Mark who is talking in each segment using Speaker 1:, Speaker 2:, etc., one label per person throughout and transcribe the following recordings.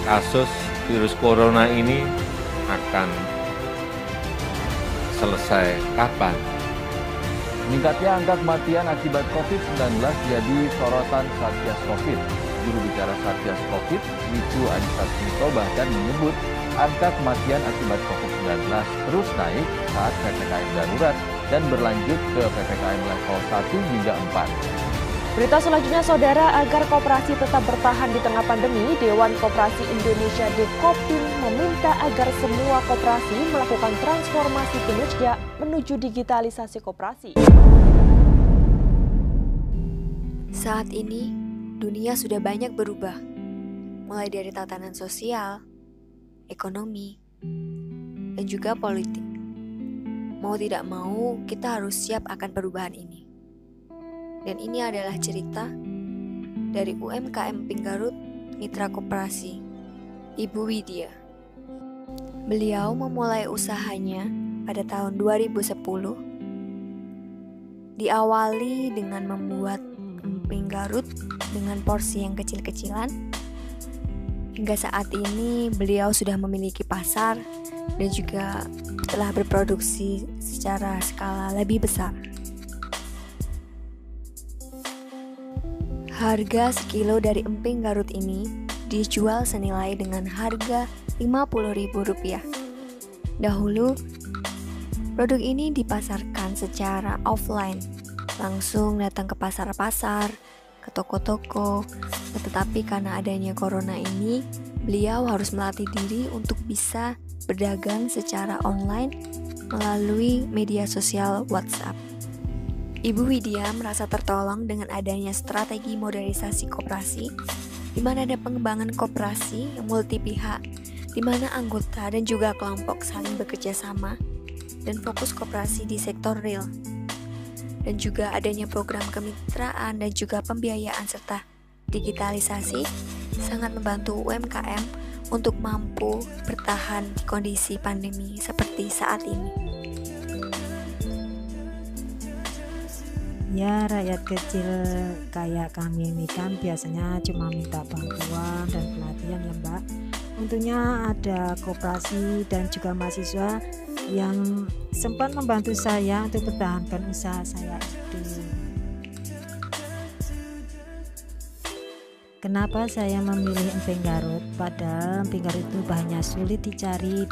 Speaker 1: kasus virus corona ini akan selesai kapan?
Speaker 2: Meningkatnya angka kematian akibat COVID-19 jadi sorotan Satgas Covid. Juru bicara Satgas Covid, Wiku Adhisa Smito bahkan menyebut angka kematian akibat COVID-19 terus naik saat PPKM darurat dan berlanjut ke PPKM level 1 hingga 4.
Speaker 3: Berita selanjutnya, saudara, agar koperasi tetap bertahan di tengah pandemi, Dewan Koperasi Indonesia Dekopin meminta agar semua koperasi melakukan transformasi kinerja menuju digitalisasi koperasi.
Speaker 4: Saat ini, dunia sudah banyak berubah, mulai dari tatanan sosial, ekonomi, dan juga politik. Mau tidak mau, kita harus siap akan perubahan ini. Dan ini adalah cerita dari UMKM Emping Garut Mitra Koperasi, Ibu Widya. Beliau memulai usahanya pada tahun 2010. Diawali dengan membuat emping Garut dengan porsi yang kecil-kecilan. Hingga saat ini beliau sudah memiliki pasar dan juga telah berproduksi secara skala lebih besar. Harga sekilo dari emping Garut ini dijual senilai dengan harga Rp50.000. Dahulu, produk ini dipasarkan secara offline, langsung datang ke pasar-pasar, ke toko-toko. Tetapi karena adanya corona ini, beliau harus melatih diri untuk bisa berdagang secara online melalui media sosial WhatsApp. Ibu Widya merasa tertolong dengan adanya strategi modernisasi koperasi, di mana ada pengembangan koperasi yang multi pihak, di mana anggota dan juga kelompok saling bekerja sama dan fokus koperasi di sektor real. Dan juga adanya program kemitraan dan juga pembiayaan serta digitalisasi sangat membantu UMKM untuk mampu bertahan di kondisi pandemi seperti saat ini.
Speaker 5: Ya, rakyat kecil kayak kami ini kan biasanya cuma minta bantuan dan pelatihan ya Mbak. Tentunya ada koperasi dan juga mahasiswa yang sempat membantu saya untuk mempertahankan usaha saya itu. Kenapa saya memilih emping Garut? Padahal emping Garut itu bahannya sulit dicari,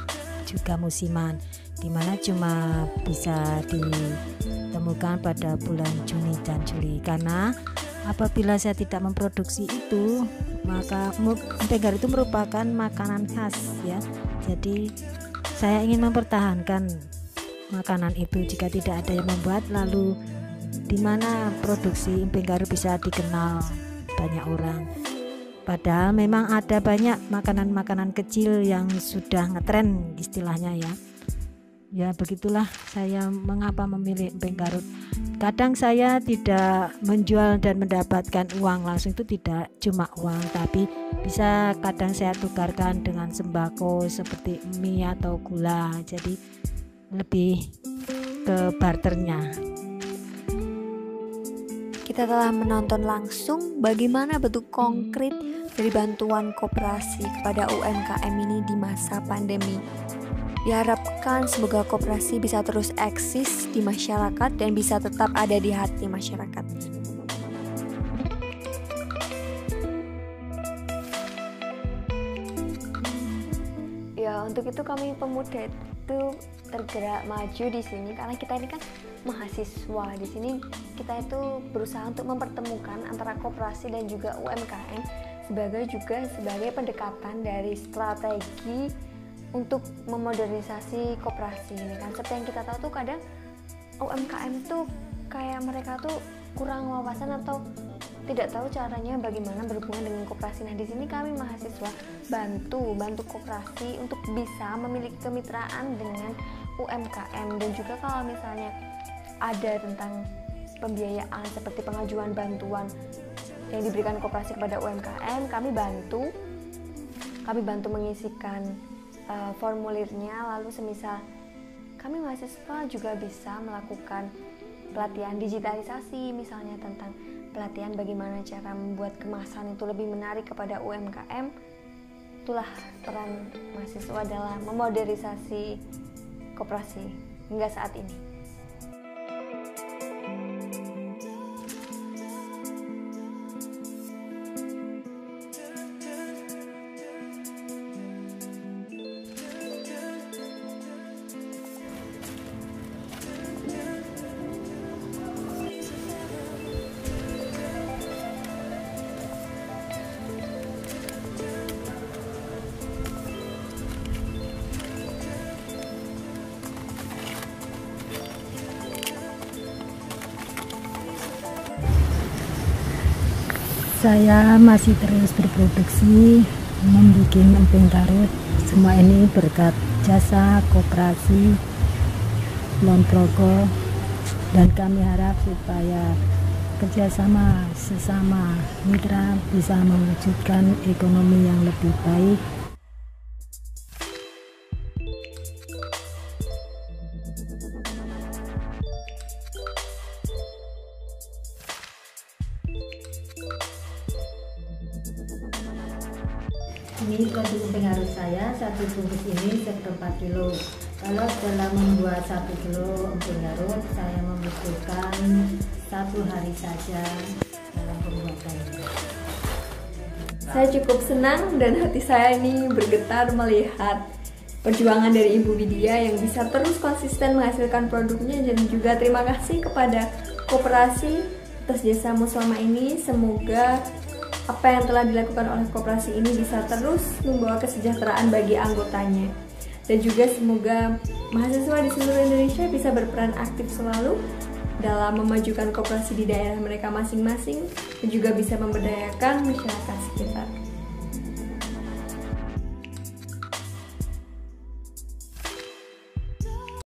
Speaker 5: juga musiman, dimana cuma bisa ditemukan pada bulan Juni dan Juli. Karena apabila saya tidak memproduksi itu, maka emping Garut itu merupakan makanan khas ya. Jadi saya ingin mempertahankan makanan itu jika tidak ada yang membuat, lalu di mana produksi emping Garut bisa dikenal banyak orang. Padahal memang ada banyak makanan-makanan kecil yang sudah ngetren istilahnya ya. Ya begitulah saya mengapa memilih emping Garut. Kadang saya tidak menjual dan mendapatkan uang langsung, itu tidak cuma uang, tapi bisa kadang saya tukarkan dengan sembako seperti mie atau gula. Jadi lebih ke barternya.
Speaker 4: Kita telah menonton langsung bagaimana bentuk konkret dari bantuan koperasi kepada UMKM ini di masa pandemi. Diharapkan semoga koperasi bisa terus eksis di masyarakat dan bisa tetap ada di hati masyarakat. Ya, untuk itu kami pemuda itu tergerak maju di sini karena kita ini kan mahasiswa. Di sini kita itu berusaha untuk mempertemukan antara koperasi dan juga UMKM sebagai pendekatan dari strategi untuk memodernisasi koperasi ini kan. Seperti yang kita tahu tuh kadang UMKM tuh kayak mereka tuh kurang wawasan atau tidak tahu caranya bagaimana berhubungan dengan koperasi. Nah, di sini kami mahasiswa bantu koperasi untuk bisa memiliki kemitraan dengan UMKM. Dan juga kalau misalnya ada tentang pembiayaan seperti pengajuan bantuan yang diberikan koperasi kepada UMKM, kami bantu mengisikan formulirnya. Lalu semisal kami mahasiswa juga bisa melakukan pelatihan digitalisasi, misalnya tentang pelatihan bagaimana cara membuat kemasan itu lebih menarik kepada UMKM. itulah peran mahasiswa dalam memodernisasi koperasi hingga saat ini.
Speaker 5: Saya masih terus berproduksi, membuat emping garut. Semua ini berkat jasa koperasi Kulon Progo, dan kami harap supaya kerjasama sesama mitra bisa mewujudkan ekonomi yang lebih baik. Ini produk emping garut saya, satu bungkus ini seperempat kilo. Kalau setelah membuat 1 kilo emping garut, saya membutuhkan 1 hari saja dalam pembuatannya.
Speaker 4: Saya cukup senang dan hati saya ini bergetar melihat perjuangan dari Ibu Widya yang bisa terus konsisten menghasilkan produknya, dan juga terima kasih kepada koperasi atas jasamu selama ini. Semoga apa yang telah dilakukan oleh koperasi ini bisa terus membawa kesejahteraan bagi anggotanya. Dan juga semoga mahasiswa di seluruh Indonesia bisa berperan aktif selalu dalam memajukan koperasi di daerah mereka masing-masing, dan juga bisa memberdayakan masyarakat sekitar.